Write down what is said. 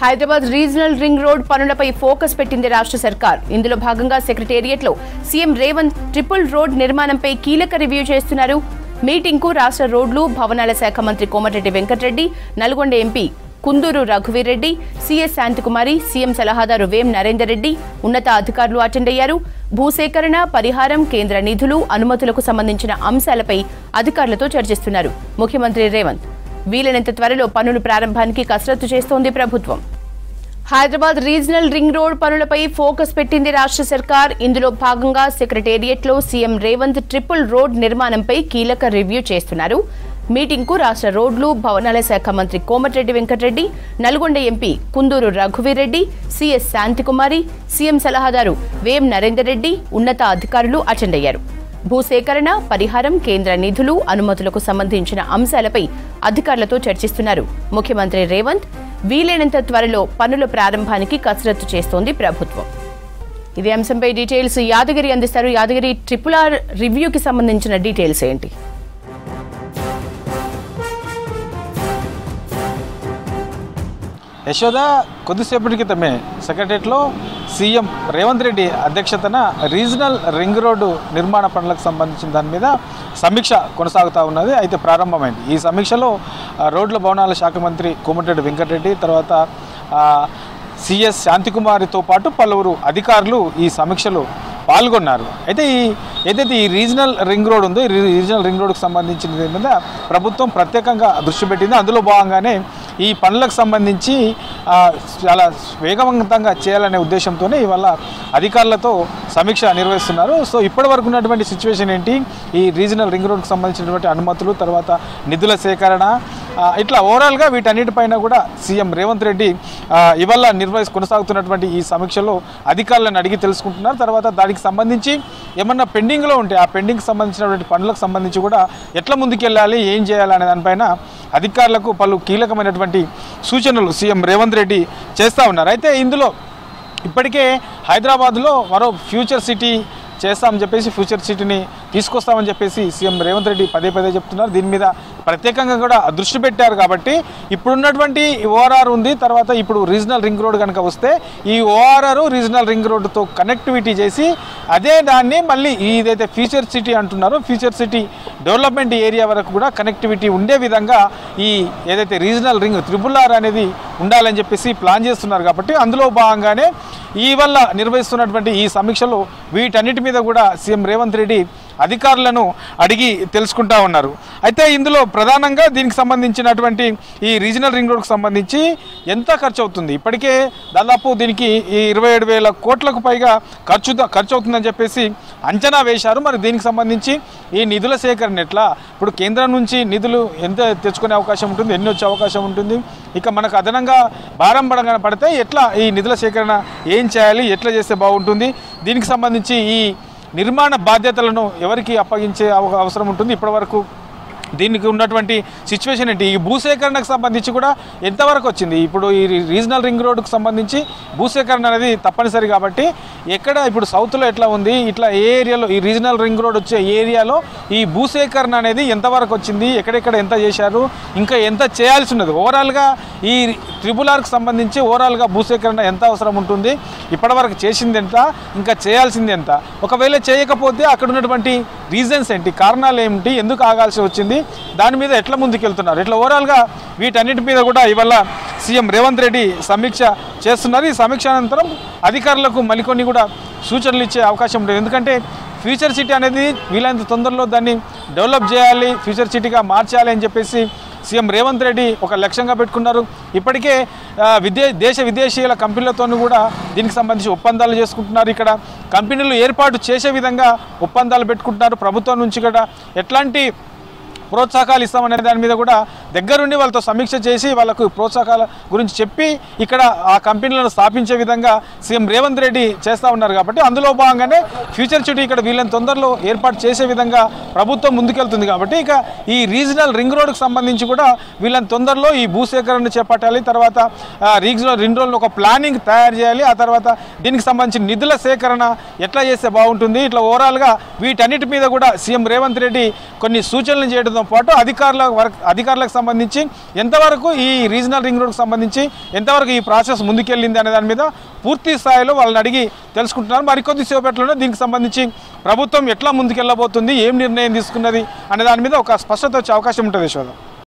Hyderabad regional ring road పనులపై focus పెట్టింది రాష్ట్ర సర్కార్. ఇందులో భాగంగా సెక్రటేరియట్లో సీఎం రేవంత్ ట్రిపుల్ రోడ్ నిర్మాణంపై కీలక రివ్యూ చేస్తున్నారు. మీటింగ్ కు రాష్ట్ర రోడ్లు భవనాల శాఖ మంత్రి Komatireddy Venkatareddy, Nalgonda MP Kunduru Raghuveereddy, CS Shanthikumari, CM సలహాదారు వేం నరేందర్ రెడ్డి ఉన్నత అధికారులు అటెండ్ అయ్యారు. భూసేకరణ, పరిహారం, కేంద్ర నిధులు, అనుమతులకు సంబంధించిన అంశాలపై అధికారులతో చర్చిస్తున్నారు. ముఖ్యమంత్రి రేవంత్ వీలైనంత త్వరలో పనుల ప్రారంభానికి కసరత్తు చేస్తోంది ప్రభుత్వం. హైదరాబాద్ రీజనల్ రింగ్ రోడ్ పనులపై ఫోకస్ పెట్టింది రాష్ట్ర సర్కార్. ఇందులో భాగంగా సెక్రటేరియట్లో సీఎం రేవంత్ ట్రిపుల్ రోడ్ నిర్మాణంపై కీలక రివ్యూ చేస్తున్నారు. మీటింగ్ కు రాష్ట్ర రోడ్లు భవనాల శాఖ మంత్రి Komatireddy Venkatareddy, Nalgonda MP Kunduru Raghuveereddy, CS Shanthikumari, CM సలహాదారు వేం నరేందర్ రెడ్డి ఉన్నత అధికారులు అటెండ్ అయ్యారు. భూసేకరణ, పరిహారం, కేంద్ర నిధులు, అనుమతులకు సంబంధించిన అంశాలపై అధికారులతో చర్చిస్తున్నారు. ముఖ్యమంత్రి రేవంత్ వీలైనంత త్వరలో పనుల ప్రారంభానికి కసరత్తు చేస్తోంది ప్రభుత్వం. ఇదే అంశంపై డీటెయిల్స్ యాదగిరి అందిస్తారు. యాదగిరి, ట్రిపుల్ ఆర్ రివ్యూకి సంబంధించిన డీటెయిల్స్ ఏంటి? యశోద, కొద్దిసేపటి క్రితమే సెక్రటరియట్లో సీఎం రేవంత్ రెడ్డి అధ్యక్షతన రీజనల్ రింగ్ రోడ్డు నిర్మాణ పనులకు సంబంధించిన దాని మీద సమీక్ష కొనసాగుతూ ఉన్నది. అయితే ప్రారంభమైంది. ఈ సమీక్షలో రోడ్ల భవనాల శాఖ మంత్రి కోమటిరెడ్డి వెంకటరెడ్డి, తర్వాత సీఎస్ శాంతికుమారితో పాటు పలువురు అధికారులు ఈ సమీక్షలో పాల్గొన్నారు. అయితే ఏదైతే ఈ రీజనల్ రింగ్ రోడ్ ఉందో, ఈ రీజనల్ రింగ్ రోడ్కు సంబంధించిన మీద ప్రభుత్వం ప్రత్యేకంగా దృష్టి పెట్టింది. అందులో భాగంగానే ఈ పనులకు సంబంధించి చాలా వేగవంతంగా చేయాలనే ఉద్దేశంతోనే ఇవాళ అధికారులతో సమీక్ష నిర్వహిస్తున్నారు. సో ఇప్పటి వరకు ఉన్నటువంటి సిచ్యువేషన్ ఏంటి, ఈ రీజనల్ రింగ్ రోడ్కు సంబంధించినటువంటి అనుమతులు, తర్వాత నిధుల సేకరణ, ఇట్లా ఓవరాల్గా వీటన్నిటిపైన కూడా సీఎం రేవంత్ రెడ్డి ఇవాళ కొనసాగుతున్నటువంటి ఈ సమీక్షలో అధికారులను అడిగి తెలుసుకుంటున్నారు. తర్వాత దానికి సంబంధించి ఏమన్నా పెండింగ్లో ఉంటే ఆ పెండింగ్కి సంబంధించినటువంటి పనులకు సంబంధించి కూడా ఎట్లా ముందుకెళ్ళాలి, ఏం చేయాలనే దానిపైన అధికారులకు పలు కీలకమైనటువంటి సూచనలు సీఎం రేవంత్ రెడ్డి చేస్తూ ఉన్నారు. అయితే ఇందులో ఇప్పటికే హైదరాబాద్లో మరో ఫ్యూచర్ సిటీ చేస్తామని చెప్పేసి, ఫ్యూచర్ సిటీని తీసుకొస్తామని చెప్పేసి సీఎం రేవంత్ రెడ్డి పదే పదే చెప్తున్నారు. దీని మీద ప్రత్యేకంగా కూడా దృష్టి పెట్టారు. కాబట్టి ఇప్పుడున్నటువంటి ఓఆర్ఆర్ ఉంది, తర్వాత ఇప్పుడు రీజనల్ రింగ్ రోడ్ కనుక వస్తే ఈ ఓఆర్ఆర్ రీజనల్ రింగ్ రోడ్డుతో కనెక్టివిటీ చేసి అదే దాన్ని మళ్ళీ ఏదైతే ఫ్యూచర్ సిటీ అంటున్నారో ఫ్యూచర్ సిటీ డెవలప్మెంట్ ఏరియా వరకు కూడా కనెక్టివిటీ ఉండే విధంగా ఈ ఏదైతే రీజనల్ రింగ్ ట్రిపుల్ ఆర్ అనేది ఉండాలని చెప్పేసి ప్లాన్ చేస్తున్నారు. కాబట్టి అందులో భాగంగానే ఇవాళ నిర్వహిస్తున్నటువంటి ఈ సమీక్షలో వీటన్నిటి మీద కూడా సీఎం రేవంత్ రెడ్డి అధికారులను అడిగి తెలుసుకుంటా ఉన్నారు. అయితే ఇందులో ప్రధానంగా దీనికి సంబంధించినటువంటి ఈ రీజనల్ రింగ్ రోడ్కు సంబంధించి ఎంత ఖర్చు అవుతుంది, ఇప్పటికే దాదాపు దీనికి ఈ 27,000 కోట్లకు పైగా ఖర్చు అవుతుందని చెప్పేసి అంచనా వేశారు. మరి దీనికి సంబంధించి ఈ నిధుల సేకరణ ఎట్లా, ఇప్పుడు కేంద్రం నుంచి నిధులు ఎంత తెచ్చుకునే అవకాశం ఉంటుంది, ఎన్ని వచ్చే అవకాశం ఉంటుంది, ఇక మనకు అదనంగా భారం పడితే ఎట్లా ఈ నిధుల సేకరణ ఏం చేయాలి, ఎట్లా చేస్తే బాగుంటుంది, దీనికి సంబంధించి ఈ నిర్మాణ బాధ్యతలను ఎవరికి అప్పగించే అవసరం ఉంటుంది, ఇప్పటివరకు దీనికి ఉన్నటువంటి సిచ్యువేషన్ ఏంటి, ఈ భూసేకరణకు సంబంధించి కూడా ఎంతవరకు వచ్చింది. ఇప్పుడు ఈ రీజనల్ రింగ్ రోడ్డుకు సంబంధించి భూసేకరణ అనేది తప్పనిసరి. కాబట్టి ఎక్కడ ఇప్పుడు సౌత్లో ఎట్లా ఉంది, ఇట్లా ఏ ఏరియాలో ఈ రీజనల్ రింగ్ రోడ్ వచ్చే ఏరియాలో ఈ భూసేకరణ అనేది ఎంతవరకు వచ్చింది, ఎక్కడెక్కడ ఎంత చేశారు, ఇంకా ఎంత చేయాల్సి ఉన్నది, ఓవరాల్గా ఈ ట్రిపుల్ ఆర్కి సంబంధించి ఓవరాల్గా భూసేకరణ ఎంత అవసరం ఉంటుంది, ఇప్పటివరకు చేసింది ఎంత, ఇంకా చేయాల్సింది ఎంత, ఒకవేళ చేయకపోతే అక్కడ ఉన్నటువంటి రీజన్స్ ఏంటి, కారణాలు ఏమిటి, ఎందుకు ఆగాల్సి వచ్చింది, దాని మీద ఎట్లా ముందుకెళ్తున్నారు, ఇట్లా ఓవరాల్గా వీటన్నిటి మీద కూడా ఇవాళ సీఎం రేవంత్ రెడ్డి సమీక్ష చేస్తున్నారు. ఈ సమీక్ష అనంతరం అధికారులకు మరికొన్ని కూడా సూచనలు ఇచ్చే అవకాశం ఉంటుంది. ఎందుకంటే ఫ్యూచర్ సిటీ అనేది వీలైనంత తొందరలో దాన్ని డెవలప్ చేయాలి, ఫ్యూచర్ సిటీగా మార్చాలి అని చెప్పేసి సీఎం రేవంత్ రెడ్డి ఒక లక్ష్యంగా పెట్టుకున్నారు. ఇప్పటికే దేశ విదేశీయుల కంపెనీలతో కూడా దీనికి సంబంధించి ఒప్పందాలు చేసుకుంటున్నారు. ఇక్కడ కంపెనీలు ఏర్పాటు చేసే విధంగా ఒప్పందాలు పెట్టుకుంటున్నారు. ప్రభుత్వం నుంచి కూడా ఎట్లాంటి ప్రోత్సాహకాలు ఇస్తామనే దాని మీద కూడా దగ్గరుండి వాళ్ళతో సమీక్ష చేసి వాళ్ళకు ప్రోత్సాహకాల గురించి చెప్పి ఇక్కడ ఆ కంపెనీలను స్థాపించే విధంగా సీఎం రేవంత్ రెడ్డి చేస్తూ ఉన్నారు. కాబట్టి అందులో భాగంగానే ఫ్యూచర్ సిటీ ఇక్కడ వీళ్ళని తొందరలో ఏర్పాటు చేసే విధంగా ప్రభుత్వం ముందుకెళ్తుంది. కాబట్టి ఇక ఈ రీజనల్ రింగ్ రోడ్కు సంబంధించి కూడా వీళ్ళని తొందరలో ఈ భూసేకరణ చేపట్టాలి, తర్వాత రీజనల్ రింగ్ రోడ్లో ఒక ప్లానింగ్ తయారు చేయాలి, ఆ తర్వాత దీనికి సంబంధించిన నిధుల సేకరణ ఎట్లా చేస్తే బాగుంటుంది, ఇట్లా ఓవరాల్గా వీటన్నిటి మీద కూడా సీఎం రేవంత్ రెడ్డి కొన్ని సూచనలు చేయడం తెలియజేయడంతో పాటు అధికారులకు సంబంధించి ఎంతవరకు ఈ రీజనల్ రింగ్ రోడ్కి సంబంధించి ఎంతవరకు ఈ ప్రాసెస్ ముందుకెళ్ళింది అనే దాని మీద పూర్తి స్థాయిలో వాళ్ళని అడిగి తెలుసుకుంటున్నారు. మరికొద్ది సేపట్లోనే దీనికి సంబంధించి ప్రభుత్వం ఎట్లా ముందుకెళ్ళబోతుంది, ఏం నిర్ణయం తీసుకున్నది అనే దాని మీద ఒక స్పష్టత వచ్చే అవకాశం ఉంటుంది. యశోద.